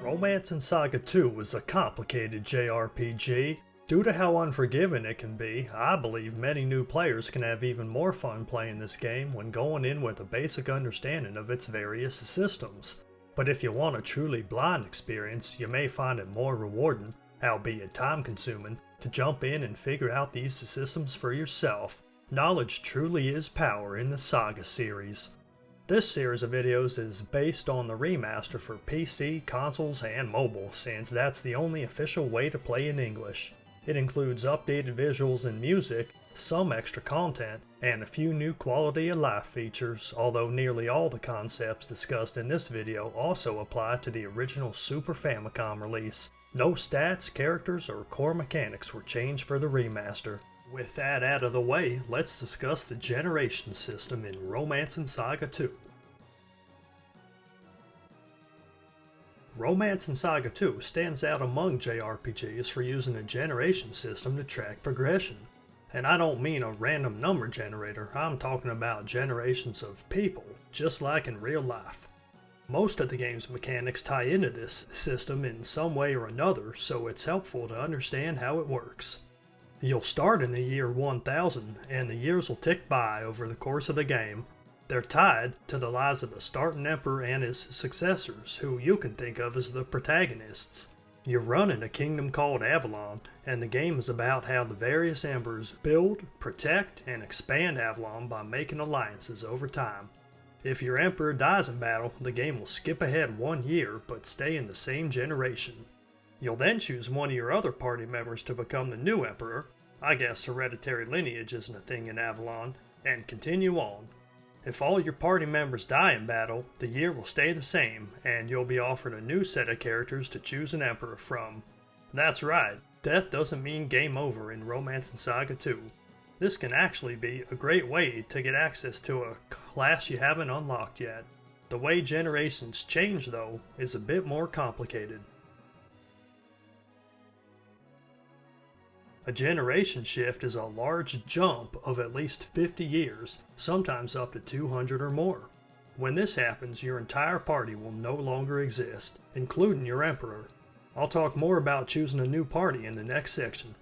Romance in SaGa 2 is a complicated JRPG. Due to how unforgiving it can be, I believe many new players can have even more fun playing this game when going in with a basic understanding of its various systems. But if you want a truly blind experience, you may find it more rewarding, albeit time-consuming, to jump in and figure out these systems for yourself. Knowledge truly is power in the SaGa series. This series of videos is based on the remaster for PC, consoles, and mobile, since that's the only official way to play in English. It includes updated visuals and music, some extra content, and a few new quality of life features, although nearly all the concepts discussed in this video also apply to the original Super Famicom release. No stats, characters, or core mechanics were changed for the remaster. With that out of the way, let's discuss the generation system in Romance in SaGa 2. Romance in SaGa 2 stands out among JRPGs for using a generation system to track progression. And I don't mean a random number generator, I'm talking about generations of people, just like in real life. Most of the game's mechanics tie into this system in some way or another, so it's helpful to understand how it works. You'll start in the year 1000, and the years will tick by over the course of the game. They're tied to the lives of the starting emperor and his successors, who you can think of as the protagonists. You're running a kingdom called Avalon, and the game is about how the various emperors build, protect, and expand Avalon by making alliances over time. If your emperor dies in battle, the game will skip ahead 1 year, but stay in the same generation. You'll then choose one of your other party members to become the new emperor, I guess hereditary lineage isn't a thing in Avalon, and continue on. If all your party members die in battle, the year will stay the same, and you'll be offered a new set of characters to choose an emperor from. That's right, death doesn't mean game over in Romance in SaGa 2. This can actually be a great way to get access to a class you haven't unlocked yet. The way generations change, though, is a bit more complicated. A generation shift is a large jump of at least 50 years, sometimes up to 200 or more. When this happens, your entire party will no longer exist, including your emperor. I'll talk more about choosing a new party in the next section.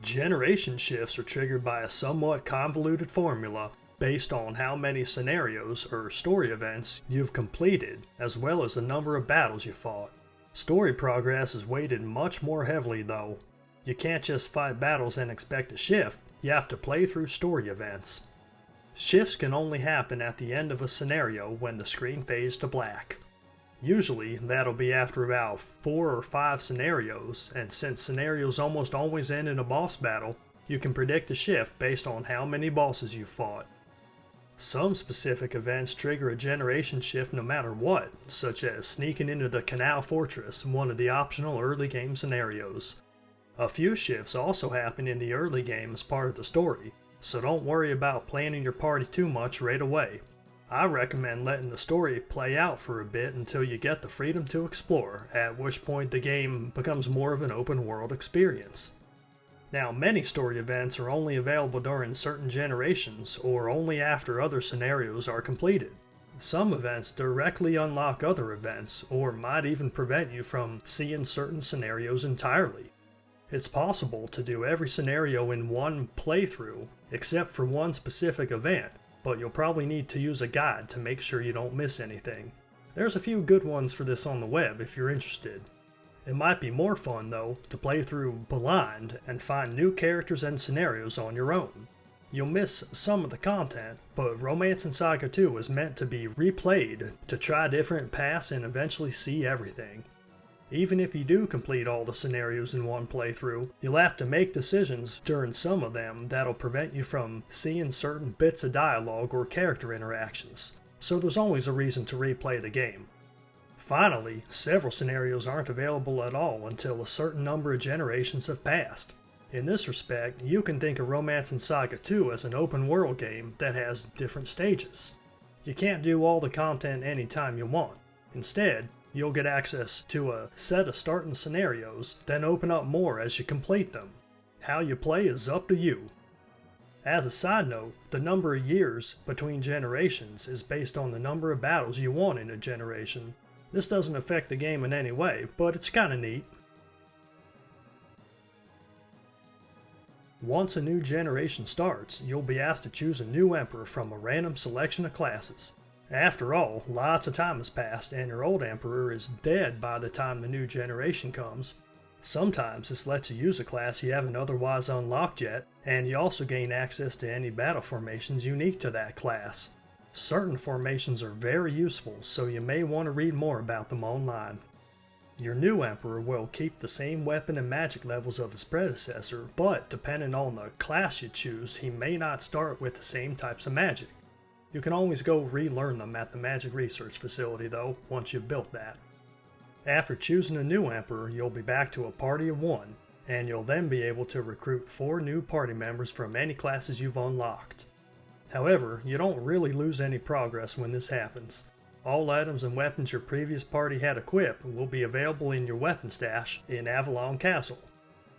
Generation shifts are triggered by a somewhat convoluted formula based on how many scenarios or story events you've completed, as well as the number of battles you fought. Story progress is weighted much more heavily though. You can't just fight battles and expect a shift, you have to play through story events. Shifts can only happen at the end of a scenario when the screen fades to black. Usually that'll be after about 4 or 5 scenarios, and since scenarios almost always end in a boss battle, you can predict a shift based on how many bosses you fought. Some specific events trigger a generation shift no matter what, such as sneaking into the Canal Fortress, one of the optional early game scenarios. A few shifts also happen in the early game as part of the story, so don't worry about planning your party too much right away. I recommend letting the story play out for a bit until you get the freedom to explore, at which point the game becomes more of an open world experience. Now, many story events are only available during certain generations, or only after other scenarios are completed. Some events directly unlock other events, or might even prevent you from seeing certain scenarios entirely. It's possible to do every scenario in one playthrough, except for one specific event, but you'll probably need to use a guide to make sure you don't miss anything. There's a few good ones for this on the web if you're interested. It might be more fun though to play through blind and find new characters and scenarios on your own. You'll miss some of the content, but Romance in SaGa 2 is meant to be replayed to try different paths and eventually see everything. Even if you do complete all the scenarios in one playthrough, you'll have to make decisions during some of them that'll prevent you from seeing certain bits of dialogue or character interactions, so there's always a reason to replay the game. Finally, several scenarios aren't available at all until a certain number of generations have passed. In this respect, you can think of Romance in SaGa 2 as an open world game that has different stages. You can't do all the content anytime you want. Instead, you'll get access to a set of starting scenarios, then open up more as you complete them. How you play is up to you. As a side note, the number of years between generations is based on the number of battles you won in a generation. This doesn't affect the game in any way, but it's kinda neat. Once a new generation starts, you'll be asked to choose a new emperor from a random selection of classes. After all, lots of time has passed and your old emperor is dead by the time the new generation comes. Sometimes this lets you use a class you haven't otherwise unlocked yet, and you also gain access to any battle formations unique to that class. Certain formations are very useful, so you may want to read more about them online. Your new emperor will keep the same weapon and magic levels of his predecessor, but depending on the class you choose, he may not start with the same types of magic. You can always go relearn them at the Magic Research Facility though, once you've built that. After choosing a new emperor, you'll be back to a party of 1, and you'll then be able to recruit 4 new party members from any classes you've unlocked. However, you don't really lose any progress when this happens. All items and weapons your previous party had equipped will be available in your weapon stash in Avalon Castle.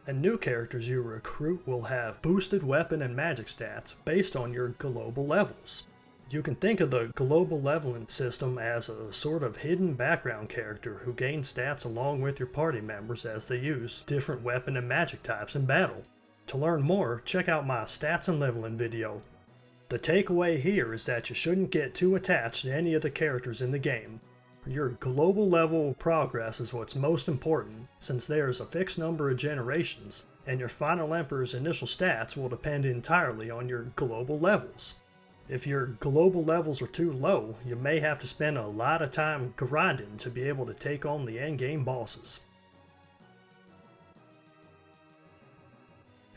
And new characters you recruit will have boosted weapon and magic stats based on your global levels. You can think of the global leveling system as a sort of hidden background character who gains stats along with your party members as they use different weapon and magic types in battle. To learn more, check out my stats and leveling video. The takeaway here is that you shouldn't get too attached to any of the characters in the game. Your global level progress is what's most important, since there is a fixed number of generations, and your final emperor's initial stats will depend entirely on your global levels. If your global levels are too low, you may have to spend a lot of time grinding to be able to take on the endgame bosses.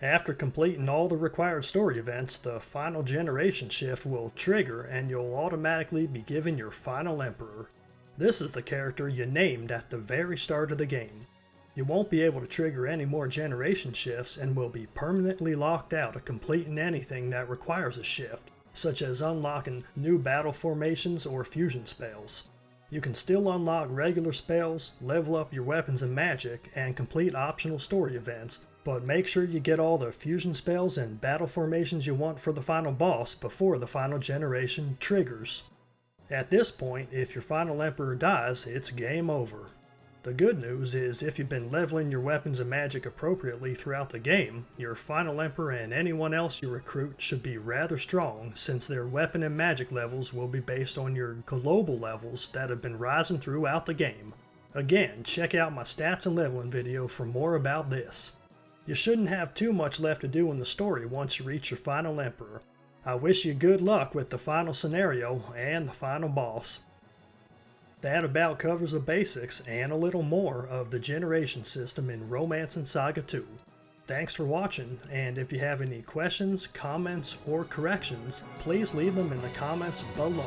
After completing all the required story events, the final generation shift will trigger and you'll automatically be given your final emperor. This is the character you named at the very start of the game. You won't be able to trigger any more generation shifts and will be permanently locked out of completing anything that requires a shift, such as unlocking new battle formations or fusion spells. You can still unlock regular spells, level up your weapons and magic, and complete optional story events, but make sure you get all the fusion spells and battle formations you want for the final boss before the final generation triggers. At this point, if your final emperor dies, it's game over. The good news is if you've been leveling your weapons and magic appropriately throughout the game, your final emperor and anyone else you recruit should be rather strong, since their weapon and magic levels will be based on your global levels that have been rising throughout the game. Again, check out my stats and leveling video for more about this. You shouldn't have too much left to do in the story once you reach your final emperor. I wish you good luck with the final scenario and the final boss. That about covers the basics and a little more of the generation system in Romance and Saga 2. Thanks for watching, and if you have any questions, comments, or corrections, please leave them in the comments below.